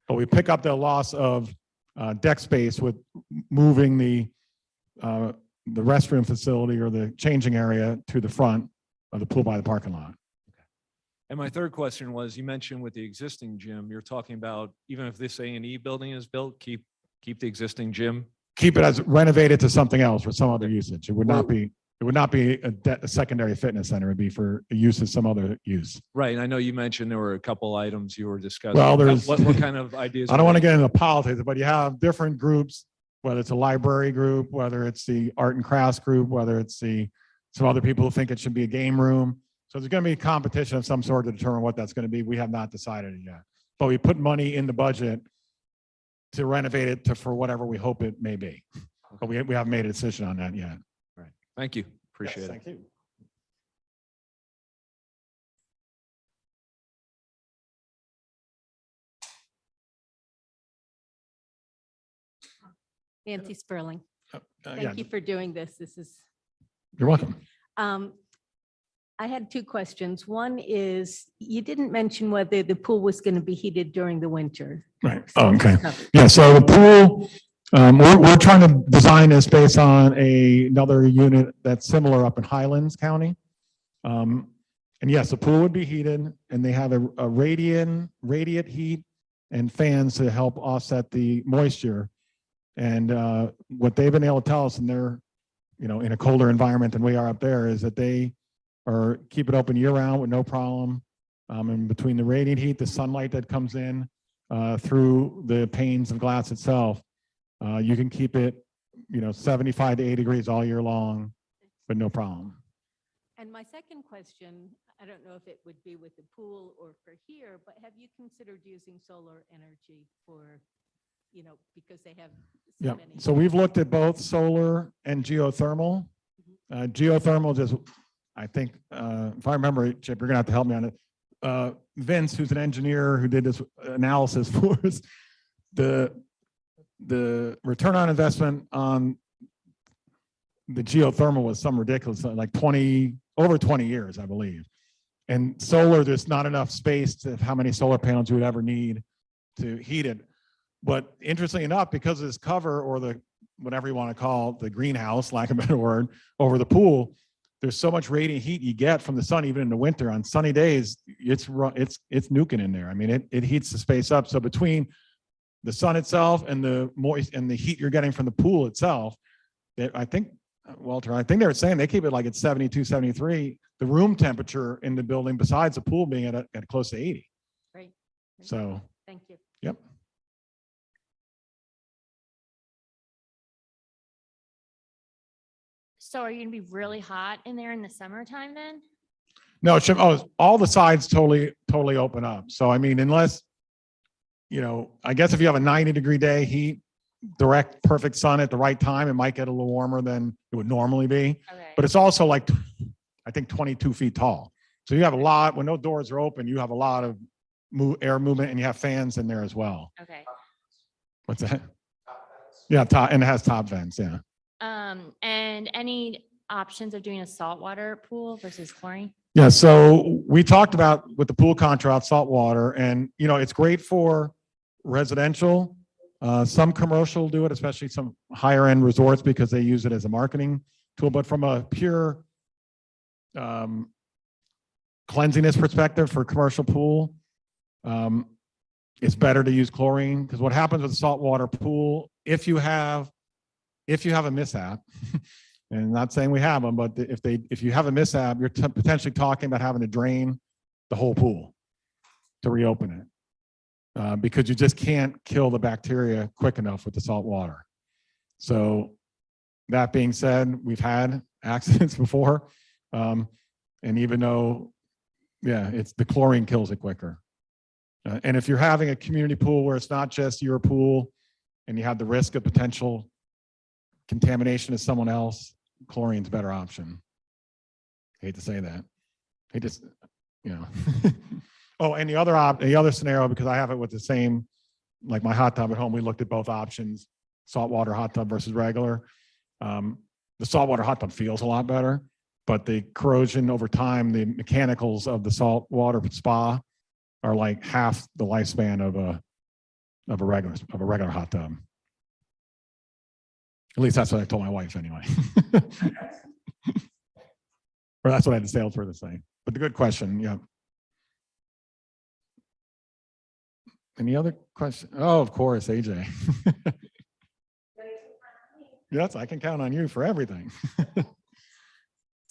Speaker 5: But we pick up the loss of deck space with moving the restroom facility or the changing area to the front of the pool by the parking lot.
Speaker 6: And my third question was, you mentioned with the existing gym, you're talking about even if this A&E building is built, keep the existing gym?
Speaker 5: Keep it as renovated to something else for some other usage. It would not be a secondary fitness center. It'd be for use of some other use.
Speaker 6: Right. And I know you mentioned there were a couple items you were discussing.
Speaker 5: Well, there's
Speaker 6: what kind of ideas?
Speaker 5: I don't want to get into politics, but you have different groups, whether it's a library group, whether it's the art and crafts group, whether it's some other people who think it should be a game room. So there's going to be a competition of some sort to determine what that's going to be. We have not decided it yet, but we put money in the budget to renovate it for whatever we hope it may be. But we haven't made a decision on that yet.
Speaker 6: Right. Thank you. Appreciate it.
Speaker 5: Thank you.
Speaker 7: Nancy Sperling.
Speaker 5: Yeah,
Speaker 7: Thank you for doing this. This is,
Speaker 5: you're welcome.
Speaker 7: I had 2 questions. One is, you didn't mention whether the pool was going to be heated during the winter.
Speaker 5: Right.
Speaker 7: So
Speaker 5: Oh, okay.
Speaker 7: it's covered.
Speaker 5: Yeah. So the pool, we're trying to design this based on another unit that's similar up in Highlands County. And yes, the pool would be heated, and they have a radiant heat and fans to help offset the moisture. And what they've been able to tell us, and they're, in a colder environment than we are up there, is that they or keep it open year round with no problem. And between the radiant heat, the sunlight that comes in through the panes of glass itself, you can keep it, 75 to 80 degrees all year long, but no problem.
Speaker 7: And my second question, I don't know if it would be with the pool or for here, but have you considered using solar energy for, because they have so
Speaker 5: Yeah,
Speaker 7: many?
Speaker 5: so we've looked at both solar and geothermal. Geothermal just, I think, if I remember, Chip, you're gonna have to help me on it. Vince, who's an engineer who did this analysis for us, the return on investment on the geothermal was some ridiculous, like over 20 years, I believe. And solar, there's not enough space to how many solar panels you would ever need to heat it. But interestingly enough, because of this cover, or the, whatever you want to call the greenhouse, lack of a better word, over the pool, there's so much radiant heat you get from the sun, even in the winter. On sunny days, it's nuking in there. I mean, it heats the space up. So between the sun itself and the moist and the heat you're getting from the pool itself, I think, Walter, I think they were saying they keep it like at 72, 73, the room temperature in the building, besides the pool being at close to 80.
Speaker 7: Great.
Speaker 5: So,
Speaker 7: Thank you.
Speaker 5: yep.
Speaker 8: So are you gonna be really hot in there in the summertime then?
Speaker 5: No, all the sides totally open up. So, I mean, unless, I guess if you have a 90-degree day, heat, direct, perfect sun at the right time, it might get a little warmer than it would normally be.
Speaker 8: Okay.
Speaker 5: But it's also like, I think 22 feet tall. So you have a lot, when no doors are open, you have a lot of air movement, and you have fans in there as well.
Speaker 8: Okay.
Speaker 5: What's that? Yeah, and it has top vents, yeah.
Speaker 8: And any options of doing a saltwater pool versus chlorine?
Speaker 5: Yeah, so we talked about with the pool contract, salt water, and it's great for residential. Some commercial do it, especially some higher end resorts, because they use it as a marketing tool. But from a pure cleanliness perspective for commercial pool, it's better to use chlorine, because what happens with a saltwater pool, if you have a mishap, and I'm not saying we have them, but if you have a mishap, you're potentially talking about having to drain the whole pool to reopen it, because you just can't kill the bacteria quick enough with the salt water. So that being said, we've had accidents before, and even though, it's the chlorine kills it quicker. And if you're having a community pool where it's not just your pool, and you have the risk of potential contamination to someone else, chlorine's a better option. Hate to say that. Oh, and the other scenario, because I have it with the same, like my hot tub at home, we looked at both options, saltwater hot tub versus regular. The saltwater hot tub feels a lot better, but the corrosion over time, the mechanicals of the saltwater spa are like half the lifespan of a regular hot tub. At least that's what I told my wife anyway. Or that's what I had the salesperson say. But the good question, yeah. Any other question? Oh, of course, AJ. Yes, I can count on you for everything.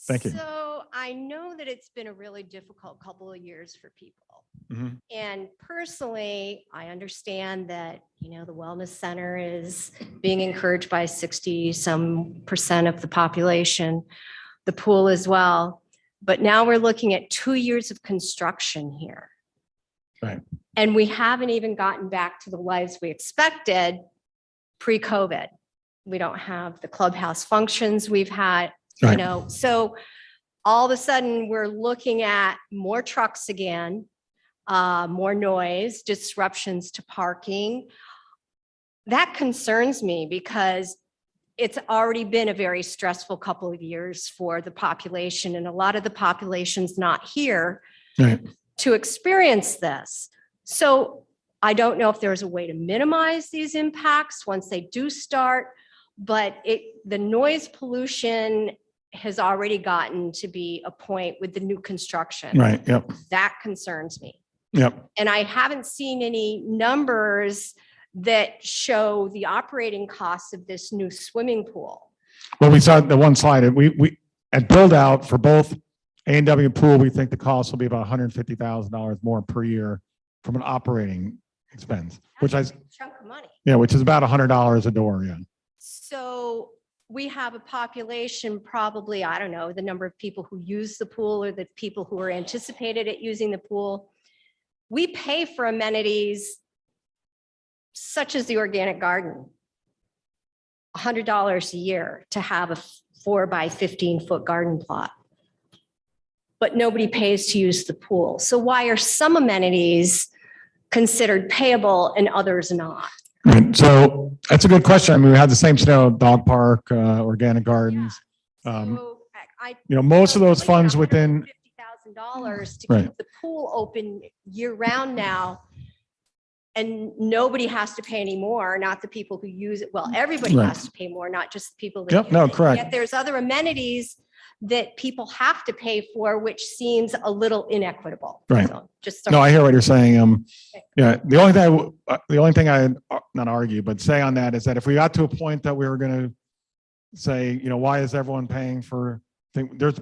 Speaker 5: Thank you.
Speaker 9: So I know that it's been a really difficult couple of years for people.
Speaker 5: Mhm.
Speaker 9: And personally, I understand that, the wellness center is being encouraged by 60% of the population, the pool as well. But now we're looking at 2 years of construction here.
Speaker 5: Right.
Speaker 9: And we haven't even gotten back to the lives we expected pre-COVID. We don't have the clubhouse functions we've had,
Speaker 5: Right.
Speaker 9: so all of a sudden we're looking at more trucks again, more noise, disruptions to parking. That concerns me because it's already been a very stressful couple of years for the population, and a lot of the population's not here
Speaker 5: Right.
Speaker 9: to experience this. So I don't know if there's a way to minimize these impacts once they do start, but the noise pollution has already gotten to be a point with the new construction.
Speaker 5: Right. Yep.
Speaker 9: That concerns me.
Speaker 5: Yep.
Speaker 9: And I haven't seen any numbers that show the operating costs of this new swimming pool.
Speaker 5: Well, we saw the one slide, we at build out for both A&W pool, we think the cost will be about $150,000 more per year from an operating expense, which
Speaker 9: That's a big chunk of money.
Speaker 5: which is about $100 a door, yeah.
Speaker 9: So we have a population, probably, I don't know, the number of people who use the pool or the people who are anticipated at using the pool. We pay for amenities such as the organic garden. $100 a year to have a 4 by 15-foot garden plot. But nobody pays to use the pool. So why are some amenities considered payable and others not?
Speaker 5: Right. So that's a good question. I mean, we had the same scenario, dog park, organic gardens.
Speaker 9: So I.
Speaker 5: Most of those funds within,
Speaker 9: $50,000 to
Speaker 5: Right.
Speaker 9: keep the pool open year round now. And nobody has to pay any more, not the people who use it. Well, everybody
Speaker 5: Right.
Speaker 9: has to pay more, not just the people. that
Speaker 5: Yep,
Speaker 9: use
Speaker 5: no,
Speaker 9: it.
Speaker 5: correct.
Speaker 9: Yet there's other amenities that people have to pay for, which seems a little inequitable.
Speaker 5: Right.
Speaker 9: So just.
Speaker 5: no, I hear what you're saying. Yeah, the only thing I not argue, but say on that is that if we got to a point that we were going to say, why is everyone paying for, there's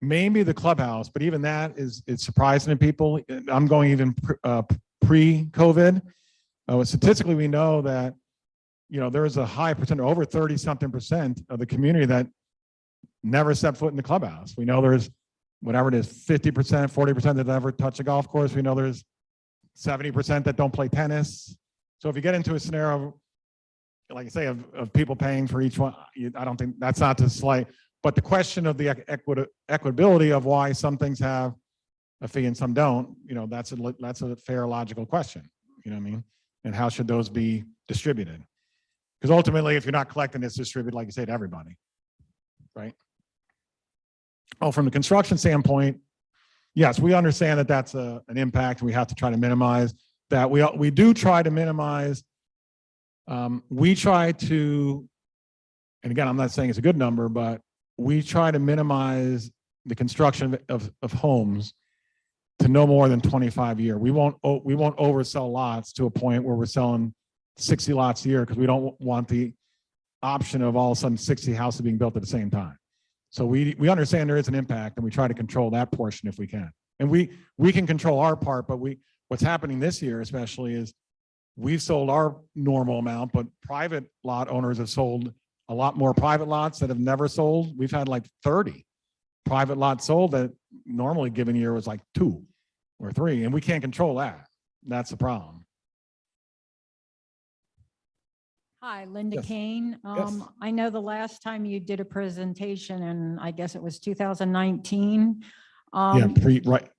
Speaker 5: maybe the clubhouse, but even that it's surprising to people. I'm going even pre-COVID. Statistically, we know that, there's a high percent, over 30-something% of the community that never stepped foot in the clubhouse. We know there's whatever it is, 50%, 40% that never touch a golf course. We know there's 70% that don't play tennis. So if you get into a scenario, like I say, of people paying for each one, I don't think that's not to slight, but the question of the equitability of why some things have a fee and some don't, that's a fair, logical question. You know what I mean? And how should those be distributed? Because ultimately, if you're not collecting, it's distributed, like you say, to everybody, right? Oh, from the construction standpoint, yes, we understand that that's an impact. We have to try to minimize that. We do try to minimize. We try to, and again, I'm not saying it's a good number, but we try to minimize the construction of homes to no more than 25 year. We won't oversell lots to a point where we're selling 60 lots a year because we don't want the option of all of a sudden 60 houses being built at the same time. So we understand there is an impact and we try to control that portion if we can. And we can control our part, but what's happening this year especially is we've sold our normal amount, but private lot owners have sold a lot more private lots that have never sold. We've had like 30 private lots sold that normally given year was like 2 or 3, and we can't control that. That's the problem.
Speaker 10: Hi, Linda
Speaker 5: Yes.
Speaker 10: Kane.
Speaker 5: Yes.
Speaker 10: I know the last time you did a presentation, and I guess it was 2019.
Speaker 5: Yeah,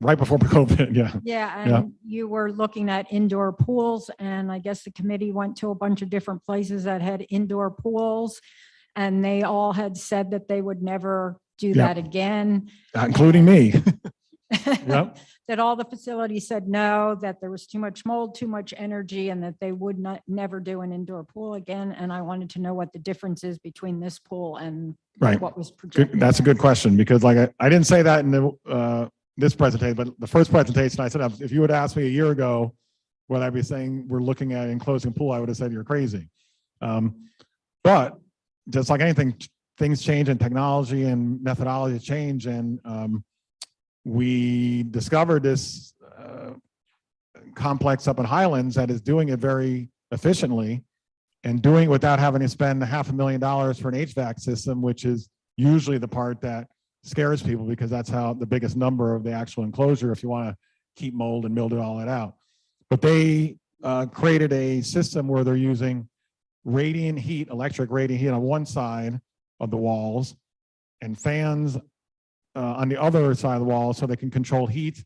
Speaker 5: right before COVID. Yeah.
Speaker 10: Yeah,
Speaker 5: Yeah.
Speaker 10: and you were looking at indoor pools, and I guess the committee went to a bunch of different places that had indoor pools, and they all had said that they would never do
Speaker 5: Yeah.
Speaker 10: that again.
Speaker 5: Including me. Yep.
Speaker 10: That all the facilities said no, that there was too much mold, too much energy, and that they would never do an indoor pool again. And I wanted to know what the difference is between this pool and
Speaker 5: Right.
Speaker 10: what was
Speaker 5: Good,
Speaker 10: projected.
Speaker 5: that's a good question because like I didn't say that in the this presentation, but the first presentation I said if you would ask me a year ago whether I'd be saying we're looking at enclosing pool, I would have said you're crazy. But just like anything, things change and technology and methodology change, and we discovered this complex up in Highlands that is doing it very efficiently and doing it without having to spend $500,000 for an HVAC system, which is usually the part that scares people because that's how the biggest number of the actual enclosure if you want to keep mold and mildew all that out. But they created a system where they're using radiant heat, electric radiant heat on one side of the walls and fans on the other side of the wall so they can control heat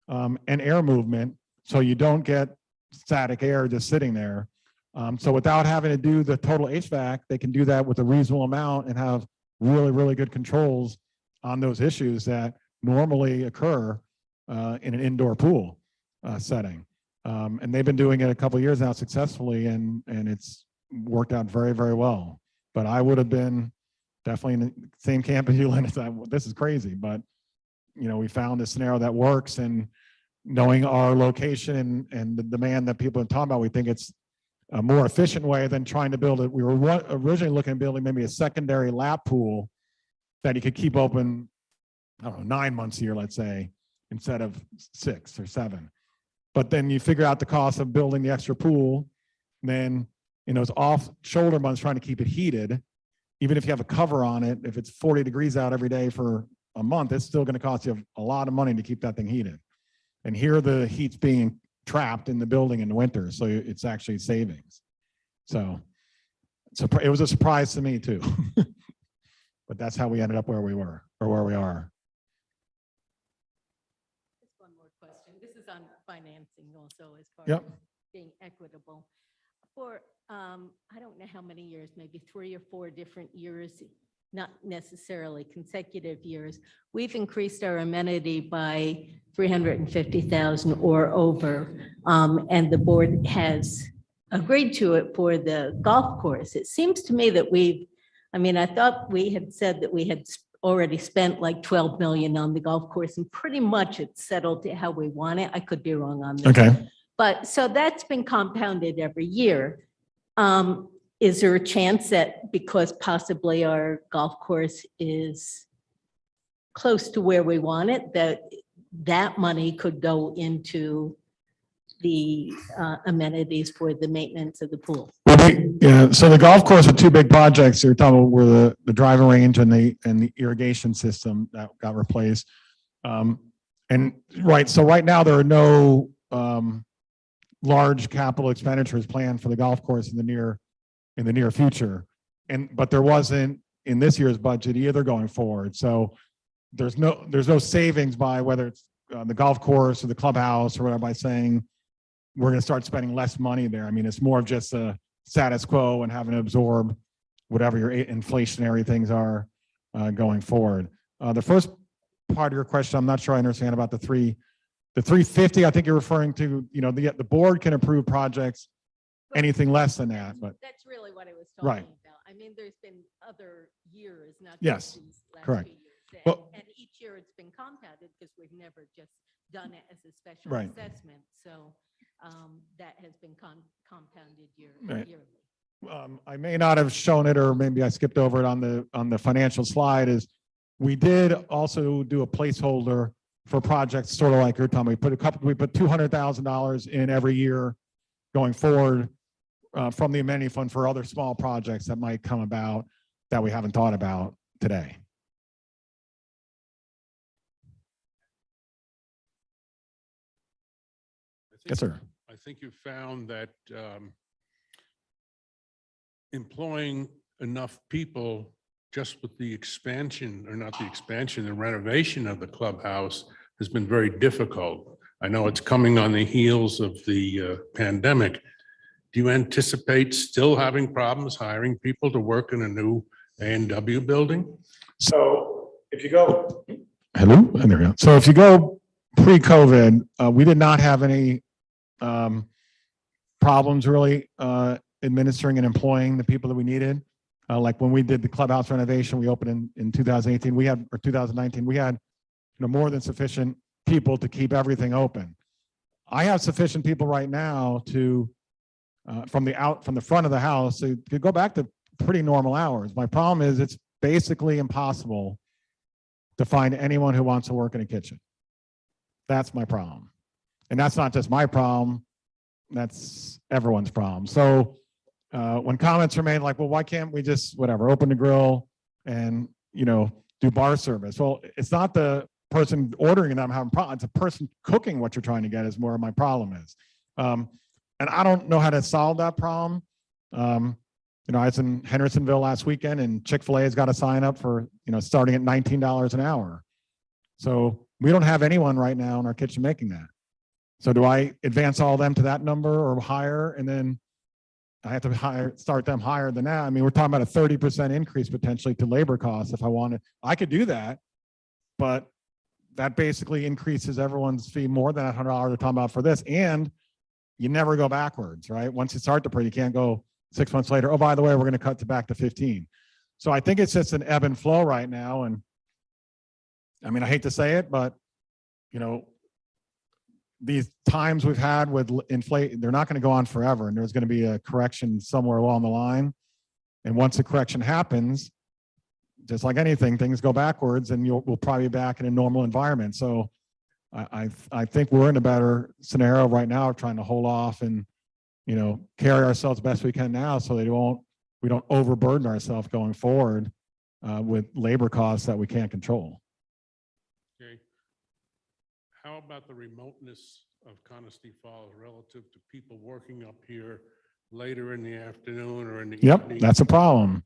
Speaker 5: and air movement so you don't get static air just sitting there. So without having to do the total HVAC, they can do that with a reasonable amount and have really, really good controls on those issues that normally occur in an indoor pool setting. And they've been doing it a couple of years now successfully, and it's worked out very, very well. But I would have been definitely in the same camp as you, Linda. This is crazy, but we found a scenario that works, and knowing our location and the demand that people are talking about, we think it's a more efficient way than trying to build it. We were originally looking at building maybe a secondary lap pool that you could keep open I don't know, 9 months a year, let's say, instead of 6 or 7. But then you figure out the cost of building the extra pool, then, it's off shoulder months trying to keep it heated. Even if you have a cover on it, if it's 40 degrees out every day for a month, it's still going to cost you a lot of money to keep that thing heated. And here the heat's being trapped in the building in the winter, so it's actually savings. So it was a surprise to me too. But that's how we ended up where we were, or where we are.
Speaker 7: Just one more question. This is on financing also as part
Speaker 5: Yep.
Speaker 7: of being equitable. For, I don't know how many years, maybe 3 or 4 different years, not necessarily consecutive years, we've increased our amenity by 350,000 or over. And the board has agreed to it for the golf course. It seems to me that I thought we had said that we had already spent like 12 million on the golf course, and pretty much it's settled to how we want it. I could be wrong on this.
Speaker 5: Okay.
Speaker 7: But so that's been compounded every year. Is there a chance that because possibly our golf course is close to where we want it, that money could go into the amenities for the maintenance of the pool?
Speaker 5: Yeah, so the golf course are 2 big projects you're talking about, were the driving range and the irrigation system that got replaced. And so right now there are no large capital expenditures planned for the golf course in the near future. But there wasn't in this year's budget either going forward. So there's no savings by whether it's the golf course or the clubhouse or whatever by saying we're going to start spending less money there. I mean, it's more of just a status quo and having to absorb whatever your inflationary things are going forward. The first part of your question, I'm not sure I understand about the 350. I think you're referring to, the board can approve projects anything less than that, but
Speaker 7: That's really what I was
Speaker 5: Right.
Speaker 7: talking about. I mean, there's been other years, not
Speaker 5: Yes,
Speaker 7: just these last
Speaker 5: correct.
Speaker 7: few years.
Speaker 5: Well-
Speaker 7: And each year it's been compounded because we've never just done it as a special
Speaker 5: Right.
Speaker 7: assessment. So that has been compounded
Speaker 5: Right.
Speaker 7: yearly.
Speaker 5: I may not have shown it, or maybe I skipped over it on the financial slide. Is we did also do a placeholder for projects sort of like you're talking. We put $200,000 in every year going forward from the amenity fund for other small projects that might come about that we haven't thought about today. Yes, sir.
Speaker 11: I think you found that employing enough people just with the expansion, or not the expansion, the renovation of the clubhouse has been very difficult. I know it's coming on the heels of the pandemic. Do you anticipate still having problems hiring people to work in a new A&W building?
Speaker 5: So if you go, hello, there we go. So if you go pre-COVID, we did not have any problems really administering and employing the people that we needed. Like when we did the clubhouse renovation, we opened in 2018, or 2019, we had more than sufficient people to keep everything open. I have sufficient people right now to, from the front of the house, to go back to pretty normal hours. My problem is it's basically impossible to find anyone who wants to work in a kitchen. That's my problem. And that's not just my problem, that's everyone's problem. So when comments are made like, well, why can't we just, whatever, open the grill and, do bar service? Well, it's not the person ordering and I'm having problems. It's a person cooking what you're trying to get is more of my problem is. And I don't know how to solve that problem. I was in Hendersonville last weekend and Chick-fil-A has got a sign up for, starting at $19 an hour. So we don't have anyone right now in our kitchen making that. So do I advance all of them to that number or higher? And then I have to start them higher than that. I mean, we're talking about a 30% increase potentially to labor costs if I wanted. I could do that, but that basically increases everyone's fee more than $100 they're talking about for this. And you never go backwards, right? Once you start the project, you can't go 6 months later. Oh, by the way, we're going to cut back to 15. So I think it's just an ebb and flow right now. And I mean, I hate to say it, but these times we've had with inflation, they're not going to go on forever. And there's going to be a correction somewhere along the line. And once the correction happens, just like anything, things go backwards and we'll probably be back in a normal environment. So I think we're in a better scenario right now of trying to hold off and, carry ourselves best we can now so we don't overburden ourselves going forward with labor costs that we can't control.
Speaker 11: Okay. How about the remoteness of Coniston Falls relative to people working up here later in the afternoon or in the
Speaker 5: Yep,
Speaker 11: evening?
Speaker 5: that's a problem.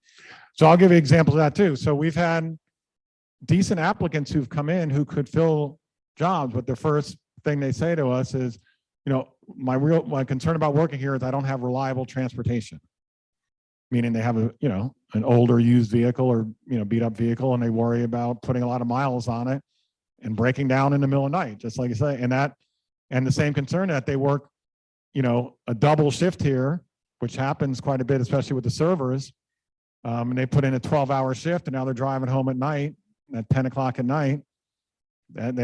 Speaker 5: So I'll give you examples of that too. So we've had decent applicants who've come in who could fill jobs, but the first thing they say to us is, my concern about working here is I don't have reliable transportation. Meaning they have an older used vehicle or, beat up vehicle, and they worry about putting a lot of miles on it and breaking down in the middle of the night, just like you say. And the same concern that they work, a double shift here, which happens quite a bit, especially with the servers. And they put in a 12-hour shift and now they're driving home at night at 10 o'clock at night. And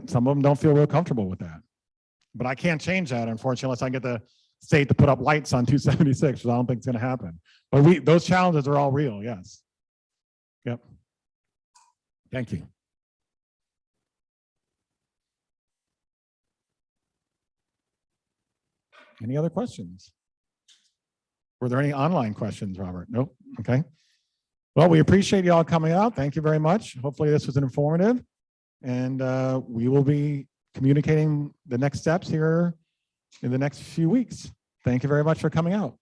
Speaker 5: some of them don't feel real comfortable with that. But I can't change that, unfortunately, unless I get the state to put up lights on 276, which I don't think is going to happen. But those challenges are all real, yes. Yep. Thank you. Any other questions? Were there any online questions, Robert? Nope. Okay. Well, we appreciate you all coming out. Thank you very much. Hopefully this was informative. And we will be communicating the next steps here in the next few weeks. Thank you very much for coming out.